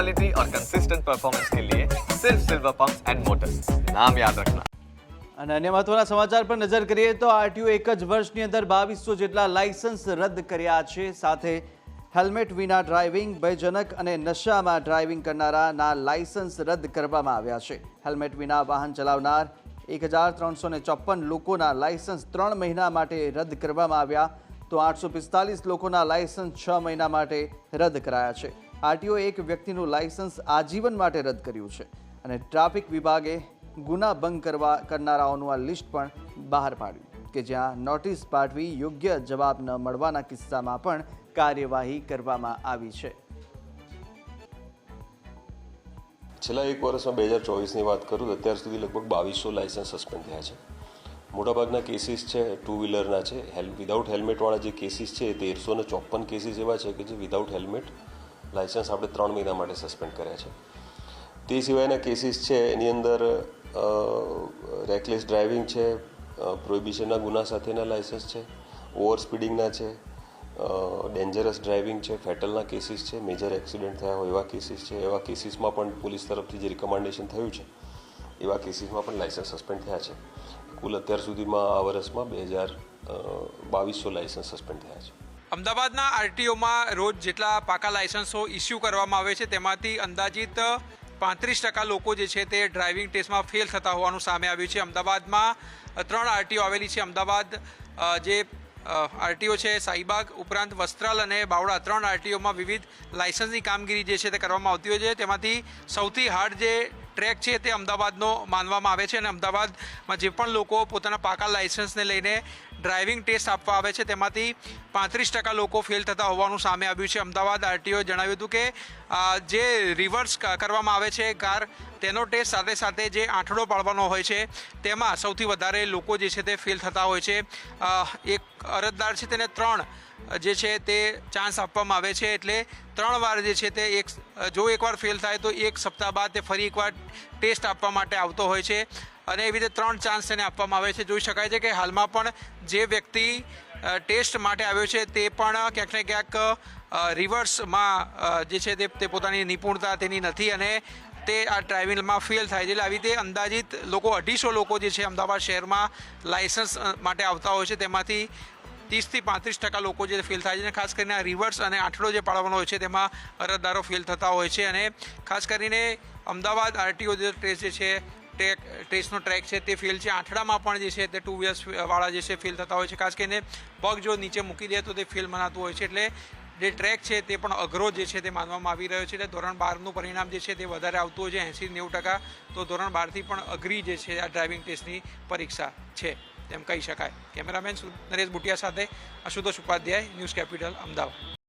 Quality और consistent performance के लिए सिर्फ सिल्वर पंप्स एंड मोटर्स, नाम याद रखना। અને અન્ય મહત્વના સમાચાર પર નજર કરીએ તો આરટીઓ એક જ વર્ષની અંદર 2200 જેટલા લાયસન્સ રદ કર્યા છે। સાથે હેલ્મેટ વિના ડ્રાઇવિંગ, ભયજનક અને નશામાં ડ્રાઇવિંગ કરનારાના લાયસન્સ રદ કરવામાં આવ્યા છે। હેલ્મેટ વિના વાહન ચલાવનાર 1354 લોકોના લાયસન્સ 3 મહિના માટે રદ કરવામાં આવ્યા, તો 845 લોકોના લાયસન્સ 6 મહિના માટે રદ કરાયા છે। આરટીઓ એક વ્યક્તિનું લાયસન્સ આજીવન માટે રદ કર્યું છે અને ટ્રાફિક વિભાગે ગુના ભંગ કરનારાઓનું આ લિસ્ટ પણ બહાર પાડ્યું કે જ્યાં નોટિસ પાઠવી યોગ્ય જવાબ ન મળવાના કિસ્સામાં પણ કાર્યવાહી કરવામાં આવી છે। છેલ્લા એક વર્ષમાં 2024ની વાત કરું તો અત્યાર સુધી લગભગ 2200 લાયસન્સ સસ્પેન્ડ થયા છે। મોટાભાગના કેસીસ છે ટુ વ્હીલરના છે। વિધાઉટ હેલ્મેટવાળા જે કેસીસ છે 1354 કેસીસ એવા છે કે જે વિધાઉટ હેલ્મેટ લાયસન્સ આપણે 3 મહિના માટે સસ્પેન્ડ કર્યા છે। તે સિવાયના કેસીસ છે એની અંદર રેકલેસ ડ્રાઇવિંગ છે, પ્રોહિબિશનના ગુના સાથેના લાયસન્સ છે, ઓવર સ્પીડિંગના છે, ડેન્જરસ ડ્રાઇવિંગ છે, ફેટલના કેસીસ છે, મેજર એક્સિડન્ટ થયા હોય એવા કેસીસ છે। એવા કેસીસમાં પણ પોલીસ તરફથી જે રિકમેન્ડેશન થયું છે એવા કેસીસમાં પણ લાયસન્સ સસ્પેન્ડ થયા છે। કુલ અત્યાર સુધીમાં આ વર્ષમાં 2200 લાયસન્સ સસ્પેન્ડ થયા છે। અમદાવાદના આરટીઓમાં રોજ જેટલા પાકા લાયસન્સો ઇસ્યુ કરવામાં આવે છે તેમાંથી અંદાજિત 35% લોકો જે છે તે ડ્રાઇવિંગ ટેસ્ટમાં ફેલ થતા હોવાનું સામે આવ્યું છે। અમદાવાદમાં 3 આરટીઓ આવેલી છે। અમદાવાદ જે આરટીઓ છે શાહીબાગ ઉપરાંત વસ્ત્રાલ અને બાવળા 3 આરટીઓમાં વિવિધ લાયસન્સની કામગીરી જે છે તે કરવામાં આવતી હોય છે। તેમાંથી સૌથી હાર્ડ જે ટ્રેક છે તે અમદાવાદનો માનવામાં આવે છે અને અમદાવાદમાં જે પણ લોકો પોતાના પાકા લાયસન્સને લઈને ડ્રાઇવિંગ ટેસ્ટ આપવા આવે છે તેમાંથી 35% લોકો ફેલ થતા હોવાનું સામે આવ્યું છે। અમદાવાદ આરટીઓએ જણાવ્યું હતું કે જે રિવર્સ કરવામાં આવે છે કાર તેનો ટેસ્ટ સાથે સાથે જે આંઠડો પાડવાનો હોય છે તેમાં સૌથી વધારે લોકો જે છે તે ફેલ થતા હોય છે। એક અરજદાર છે તેને 3 જે છે તે ચાન્સ આપવામાં આવે છે, એટલે 3 વાર જે છે તે જો એકવાર ફેલ થાય તો 1 સપ્તાહ બાદ તે ફરી એકવાર ટેસ્ટ આપવા માટે આવતો હોય છે અને એવી રીતે 3 ચાન્સ તેને આપવામાં આવે છે। જોઈ શકાય છે કે હાલમાં પણ જે વ્યક્તિ ટેસ્ટ માટે આવ્યો છે તે પણ ક્યાંક ને ક્યાંક રિવર્સમાં જે છે તે પોતાની નિપુણતા તેની નથી અને તે આ ડ્રાઇવિંગમાં ફેલ થાય છે। એટલે આવી રીતે અંદાજિત લોકો 250 લોકો જે છે અમદાવાદ શહેરમાં લાયસન્સ માટે આવતા હોય છે, તેમાંથી 30થી 35% લોકો જે ફેલ થાય છે અને ખાસ કરીને રિવર્સ અને આંઠડો જે પાડવાનો હોય છે તેમાં અરજદારો ફેલ થતા હોય છે અને ખાસ કરીને અમદાવાદ આરટીઓ જે ટેસ્ટ જે છે ટેસ્ટનો ટ્રેક છે તે ફેલ છે। આંઠડામાં પણ જે છે તે 2 વ્હીલર્સવાળા જે છે ફેલ થતા હોય છે, ખાસ કરીને પગ જો નીચે મૂકી દે તો તે ફેલ મનાતું હોય છે। એટલે જે ટ્રેક છે તે પણ અઘરો જે છે તે માનવામાં આવી રહ્યો છે। એટલે ધોરણ 12નું પરિણામ જે છે તે વધારે આવતું હોય છે 80-90%, તો ધોરણ 12થી પણ અઘરી જે છે આ ડ્રાઇવિંગ ટેસ્ટની પરીક્ષા છે તેમ કહી શકાય। કેમેરામેન નરેશ બુટિયા સાથે આશુતોષ ઉપાધ્યાય, ન્યૂઝ કેપિટલ, અમદાવાદ।